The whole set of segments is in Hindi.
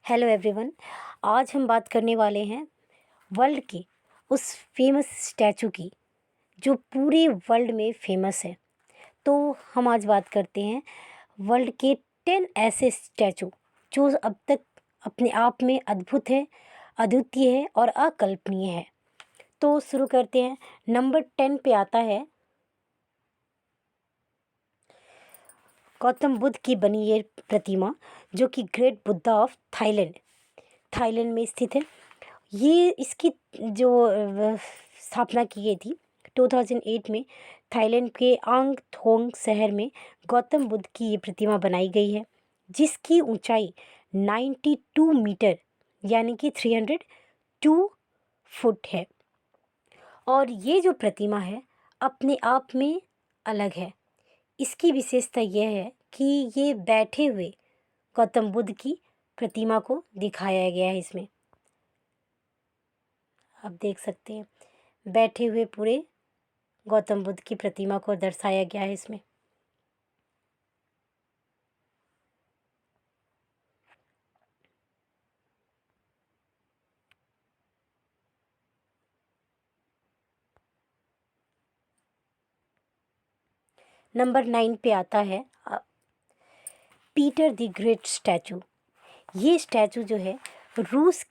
Hello everyone. आज हम बात करने वाले हैं वर्ल्ड के उस फेमस स्टैचू की जो पूरे वर्ल्ड में फेमस है। तो हम आज बात करते हैं वर्ल्ड के 10 ऐसे स्टैचू जो अब तक अपने आप में अद्भुत है, अद्वितीय है और अकल्पनीय है। तो शुरू करते हैं। नंबर 10 पे आता है गौतम बुद्ध की बनी ये प्रतिमा, जो कि ग्रेट बुद्धा ऑफ थाईलैंड में स्थित है। ये इसकी जो स्थापना की गई थी 2008 में थाईलैंड के आंग थोंग शहर में गौतम बुद्ध की ये प्रतिमा बनाई गई है, जिसकी ऊंचाई 92 मीटर यानी कि 302 फुट है। और ये जो प्रतिमा है अपने आप में अलग है। इसकी विशेषता यह है कि ये बैठे हुए गौतम बुद्ध की प्रतिमा को दिखाया गया है। इसमें आप देख सकते हैं बैठे हुए पूरे गौतम बुद्ध की प्रतिमा को दर्शाया गया है इसमें। नंबर 9 पे आता है पीटर द ग्रेट स्टैचू। ये स्टैचू जो है रूस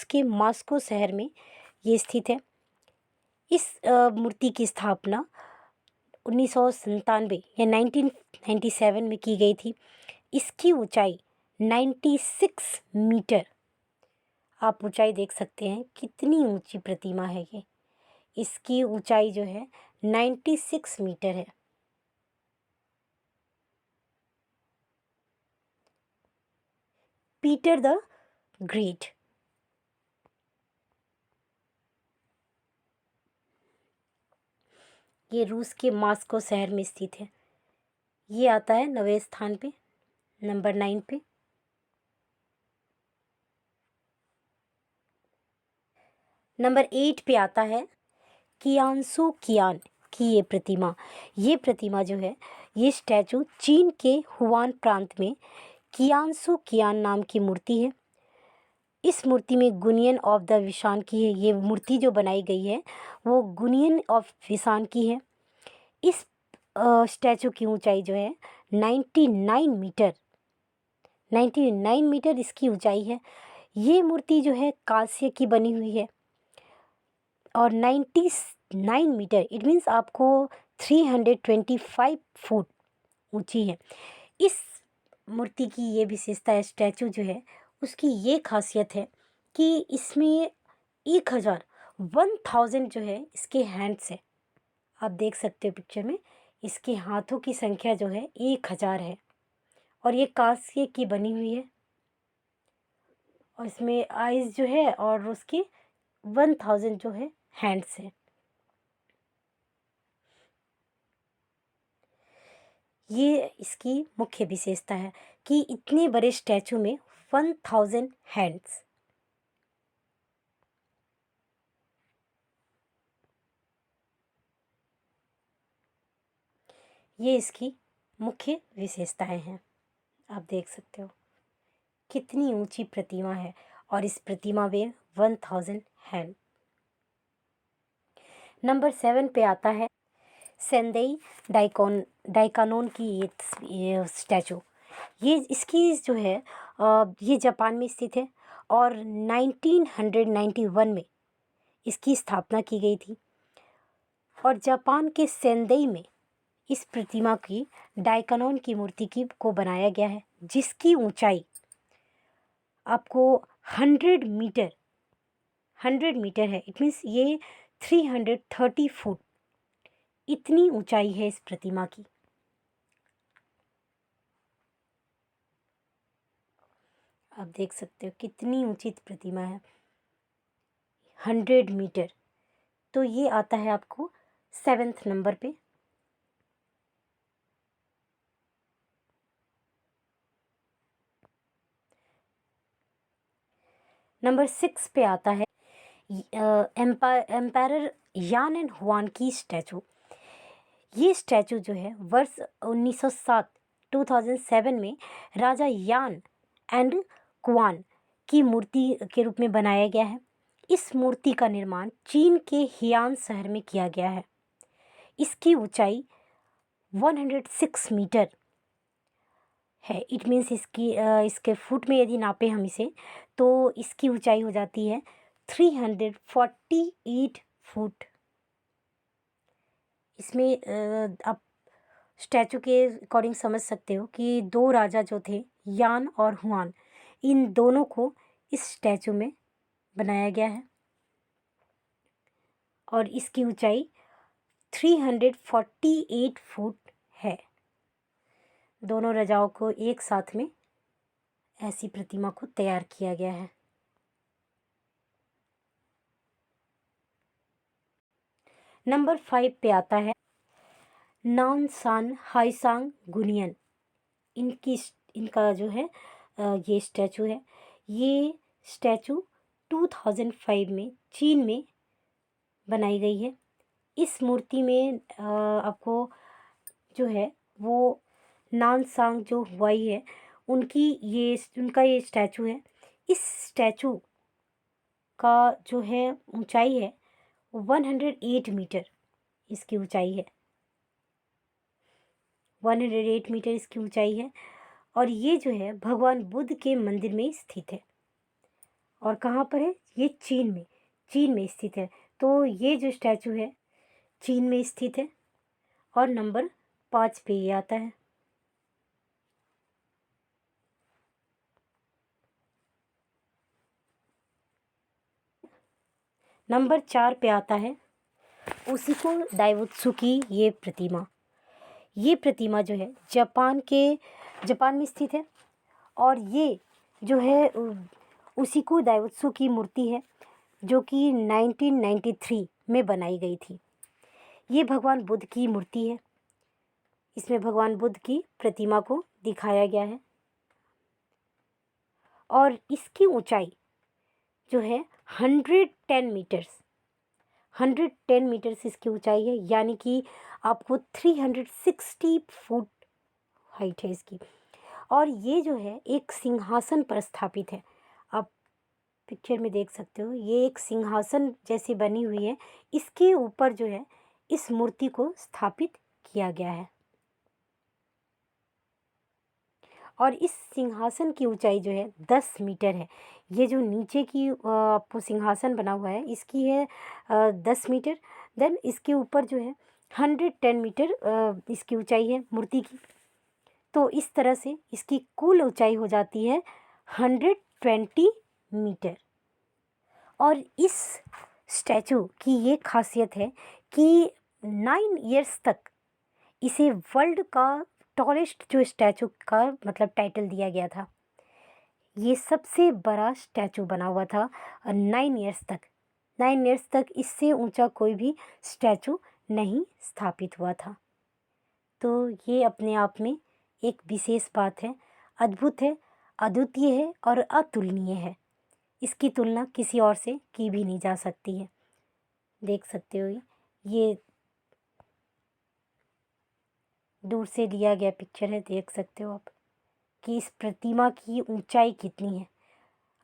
के मॉस्को शहर में ये स्थित है। इस मूर्ति की स्थापना 1997 या 1997 में की गई थी। इसकी ऊंचाई 96 मीटर, आप ऊंचाई देख सकते हैं कितनी ऊंची प्रतिमा है ये। इसकी ऊंचाई जो है 96 मीटर है। Peter the great. ये रूस के मॉस्को शहर में स्थित है। ये आता है 9वें स्थान पे, नंबर 9 पे। नंबर 8 पे आता है कियांसू कियान की ये प्रतिमा। ये प्रतिमा जो है, ये स्टैचू चीन के हुआन प्रांत में कियांसू कियान नाम की मूर्ति है। इस मूर्ति में गुनियन ऑफ द विशान की है। ये मूर्ति जो बनाई गई है वो गुनियन ऑफ विशान की है। इस स्टैचू की ऊंचाई जो है 99 मीटर इसकी ऊंचाई है। ये मूर्ति जो है कांस्य की बनी हुई है और 99 मीटर इट मीन्स आपको 325 फुट ऊंची है। इस मूर्ति की ये विशेषता है, स्टैचू जो है उसकी ये खासियत है कि इसमें 1000 जो है इसके हैंड्स है। आप देख सकते हो पिक्चर में, इसके हाथों की संख्या जो है 1000 है और ये कांस्य की बनी हुई है और इसमें आईज जो है और उसके 1000 जो है हैंड्स है। ये इसकी मुख्य विशेषता है कि इतने बड़े स्टैचू में 1000 हैंड्स। ये इसकी मुख्य विशेषताएं हैं। आप देख सकते हो कितनी ऊंची प्रतिमा है और इस प्रतिमा में 1000 हैंड। नंबर 7 पे आता है सेंदेई डाइकानोन की ये स्टैचू। ये इसकी जो है ये जापान में स्थित है और 1991 में इसकी स्थापना की गई थी और जापान के सेंदेई में इस प्रतिमा की डाइकानोन की मूर्ति की को बनाया गया है, जिसकी ऊंचाई आपको 100 मीटर है। इट मीन्स ये 330 फुट इतनी ऊंचाई है इस प्रतिमा की। आप देख सकते हो कितनी ऊंची प्रतिमा है, 100 मीटर। तो ये आता है आपको 7th नंबर पे। नंबर 6 पे आता है एम्पायर यान एंड हुआन की स्टैचू। ये स्टैचू जो है वर्ष 1907 2007 में राजा यान एंड भगवान की मूर्ति के रूप में बनाया गया है। इस मूर्ति का निर्माण चीन के हियान शहर में किया गया है। इसकी ऊंचाई 106 मीटर है। इट मीन्स इसके फुट में यदि नापे हम इसे, तो इसकी ऊंचाई हो जाती है 348 फुट। इसमें आप स्टैचू के अकॉर्डिंग समझ सकते हो कि दो राजा जो थे, यान और हुआन, इन दोनों को इस स्टैचू में बनाया गया है और इसकी ऊंचाई 348 फुट है। दोनों राजाओं को एक साथ में ऐसी प्रतिमा को तैयार किया गया है। नंबर 5 पे आता है नानसान हाईसांग गुनियन। इनका जो है ये स्टैचू है। ये स्टैचू 2005 में चीन में बनाई गई है। इस मूर्ति में आपको जो है वो नानसांग जो हुआई है, उनका ये स्टैचू है। इस स्टैचू का जो है ऊंचाई है 108 मीटर इसकी ऊंचाई है। 108 मीटर इसकी ऊंचाई है और ये जो है भगवान बुद्ध के मंदिर में स्थित है। और कहाँ पर है? ये चीन में स्थित है। तो ये जो स्टैचू है चीन में स्थित है और नंबर 5 पे ये आता है। नंबर 4 पे आता है ओशिको डाइबुत्सु की ये प्रतिमा। ये प्रतिमा जो है जापान में स्थित है और ये जो है ओशिको डाइबुत्सु की मूर्ति है जो कि 1993 में बनाई गई थी। ये भगवान बुद्ध की मूर्ति है। इसमें भगवान बुद्ध की प्रतिमा को दिखाया गया है और इसकी ऊंचाई जो है 110 मीटर्स 110 मीटर्स इसकी ऊंचाई है, यानी कि आपको 360 फुट हाइट है इसकी। और ये जो है एक सिंहासन पर स्थापित है। आप पिक्चर में देख सकते हो, ये एक सिंहासन जैसी बनी हुई है। इसके ऊपर जो है इस मूर्ति को स्थापित किया गया है और इस सिंहासन की ऊंचाई जो है 10 मीटर है। ये जो नीचे की आपको सिंहासन बना हुआ है इसकी है 10 मीटर। देन इसके ऊपर जो है 110 मीटर इसकी ऊंचाई है मूर्ति की। तो इस तरह से इसकी कुल ऊंचाई हो जाती है 120 मीटर। और इस स्टैचू की ये खासियत है कि 9 इयर्स तक इसे वर्ल्ड का टॉलेस्ट जो स्टैचू का मतलब टाइटल दिया गया था। ये सबसे बड़ा स्टैचू बना हुआ था 9 इयर्स तक। 9 इयर्स तक इससे ऊंचा कोई भी स्टैचू नहीं स्थापित हुआ था। तो ये अपने आप में एक विशेष बात है, अद्भुत है, अद्वितीय है और अतुलनीय है। इसकी तुलना किसी और से की भी नहीं जा सकती है। देख सकते हो ये दूर से लिया गया पिक्चर है। देख सकते हो आप कि इस प्रतिमा की ऊंचाई कितनी है।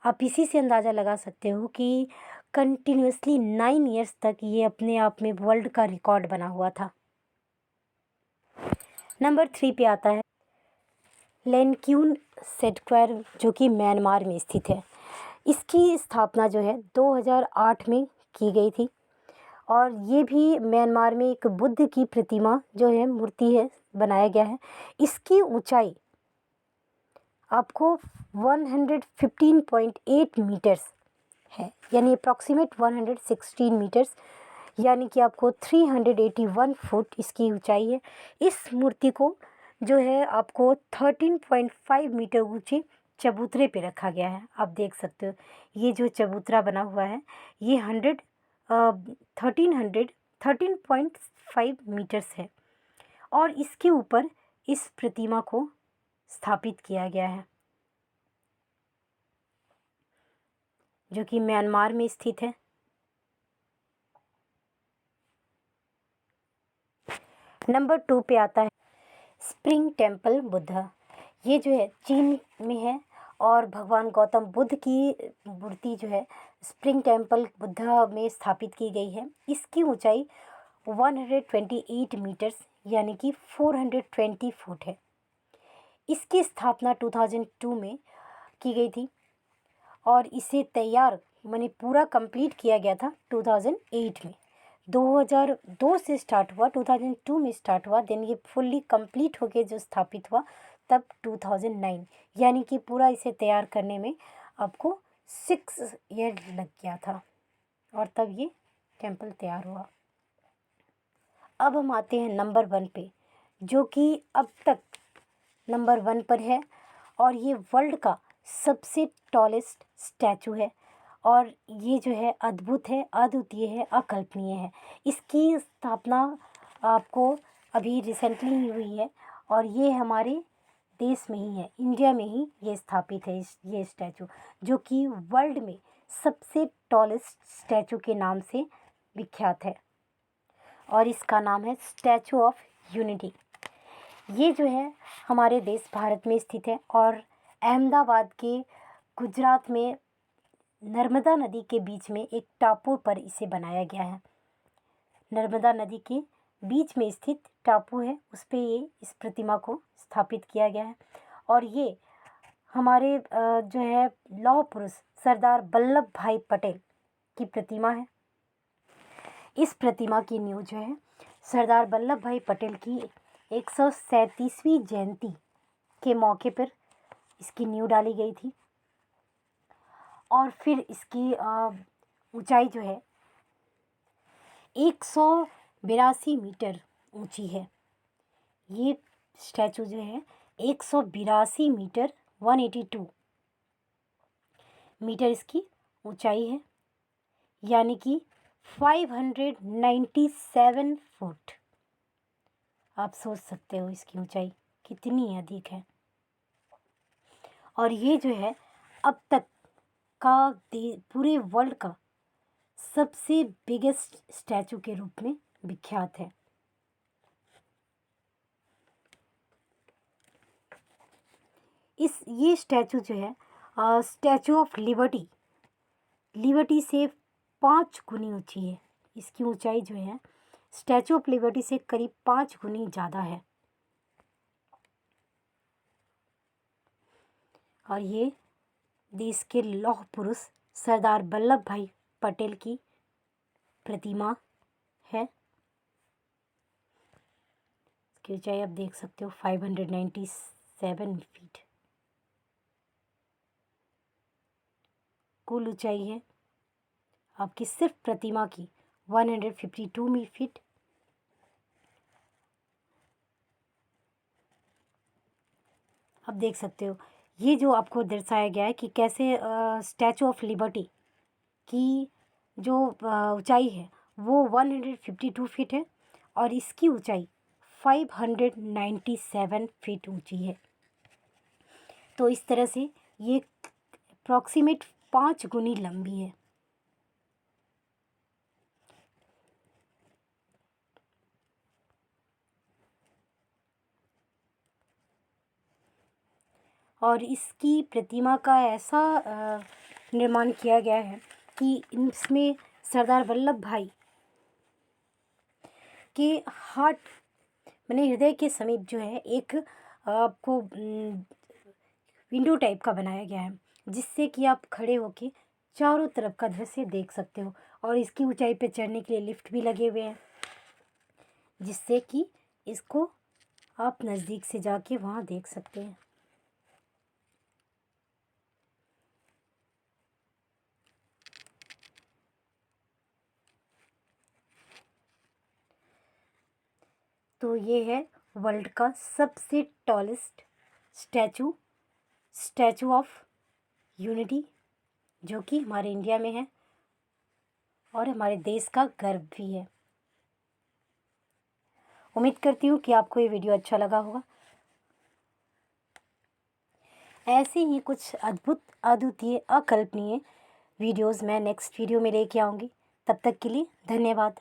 आप इसी से अंदाज़ा लगा सकते हो कि कंटिन्यूसली 9 इयर्स तक ये अपने आप में वर्ल्ड का रिकॉर्ड बना हुआ था। नंबर 3 पे आता है लेनक्यून सेटक्वायर जो कि म्यांमार में स्थित है। इसकी स्थापना जो है 2008 में की गई थी और ये भी म्यांमार में एक बुद्ध की प्रतिमा जो है मूर्ति है बनाया गया है। इसकी ऊंचाई आपको 115.8 मीटर्स है, यानी अप्रॉक्सीमेट 116 मीटर्स, यानी कि आपको 381 फुट इसकी ऊंचाई है। इस मूर्ति को जो है आपको 13.5 मीटर ऊंचे चबूतरे पे रखा गया है। आप देख सकते हो ये जो चबूतरा बना हुआ है ये 13.5 मीटर्स है और इसके ऊपर इस प्रतिमा को स्थापित किया गया है जो कि म्यांमार में स्थित है। नंबर 2 पे आता है स्प्रिंग टेम्पल बुद्धा। ये जो है चीन में है और भगवान गौतम बुद्ध की मूर्ति जो है स्प्रिंग टेम्पल बुद्धा में स्थापित की गई है। इसकी ऊंचाई 128 मीटर्स यानी कि 420 फुट है। इसकी स्थापना 2002 में की गई थी और इसे तैयार माने पूरा कंप्लीट किया गया था 2008 में। 2002 से स्टार्ट हुआ, 2002 में स्टार्ट हुआ, देन ये फुल्ली कंप्लीट होके जो स्थापित हुआ तब 2009, यानी कि पूरा इसे तैयार करने में आपको 6 ईयर लग गया था और तब ये टेम्पल तैयार हुआ। अब हम आते हैं नंबर 1 पे, जो कि अब तक नंबर 1 पर है और ये वर्ल्ड का सबसे टॉलेस्ट स्टैचू है और ये जो है अद्भुत है, अद्वितीय है, अकल्पनीय है। इसकी स्थापना आपको अभी रिसेंटली ही हुई है और ये हमारे देश में ही है, इंडिया में ही ये स्थापित है। ये स्टैचू जो कि वर्ल्ड में सबसे टॉलेस्ट स्टैचू के नाम से विख्यात है और इसका नाम है स्टैचू ऑफ यूनिटी। ये जो है हमारे देश भारत में स्थित है और अहमदाबाद के गुजरात में नर्मदा नदी के बीच में एक टापू पर इसे बनाया गया है। नर्मदा नदी के बीच में स्थित टापू है, उस पे ये इस प्रतिमा को स्थापित किया गया है और ये हमारे जो है लौह पुरुष सरदार वल्लभ भाई पटेल की प्रतिमा है। इस प्रतिमा की नींव जो है सरदार वल्लभ भाई पटेल की 137वीं जयंती के मौके पर इसकी नींव डाली गई थी और फिर इसकी ऊंचाई जो है 182 मीटर ऊंची है। ये स्टैचू जो है 182 मीटर 182 मीटर इसकी ऊंचाई है, यानी कि 597 फुट। आप सोच सकते हो इसकी ऊंचाई कितनी अधिक है और ये जो है अब तक का पूरे वर्ल्ड का सबसे बिगेस्ट स्टैचू के रूप में विख्यात है। ये स्टैचू जो है स्टैचू ऑफ लिबर्टी से 5 गुनी ऊंची है। इसकी ऊंचाई जो है स्टैचू ऑफ लिबर्टी से करीब 5 गुनी ज़्यादा है और ये देश के लौह पुरुष सरदार वल्लभ भाई पटेल की प्रतिमा है। इसकी ऊंचाई आप देख सकते हो 597 फीट। कुल ऊंचाई है आपकी सिर्फ प्रतिमा की 152 फीट। आप देख सकते हो ये जो आपको दर्शाया गया है कि कैसे स्टैचू ऑफ लिबर्टी की जो ऊंचाई है वो 152 फीट है और इसकी ऊंचाई 597 फीट ऊंची है। तो इस तरह से ये अप्रॉक्सीमेट 5 गुनी लंबी है। और इसकी प्रतिमा का ऐसा निर्माण किया गया है कि इसमें सरदार वल्लभ भाई के हार्ट माने हृदय के समीप जो है एक आपको विंडो टाइप का बनाया गया है, जिससे कि आप खड़े होके चारों तरफ का दृश्य देख सकते हो और इसकी ऊंचाई पे चढ़ने के लिए लिफ्ट भी लगे हुए हैं, जिससे कि इसको आप नज़दीक से जाके वहाँ देख सकते हैं। तो ये है वर्ल्ड का सबसे टॉलेस्ट स्टैचू ऑफ यूनिटी, जो कि हमारे इंडिया में है और हमारे देश का गर्व भी है। उम्मीद करती हूँ कि आपको ये वीडियो अच्छा लगा होगा। ऐसे ही कुछ अद्भुत, अद्वितीय, अकल्पनीय वीडियोस मैं नेक्स्ट वीडियो में लेके आऊँगी। तब तक के लिए धन्यवाद।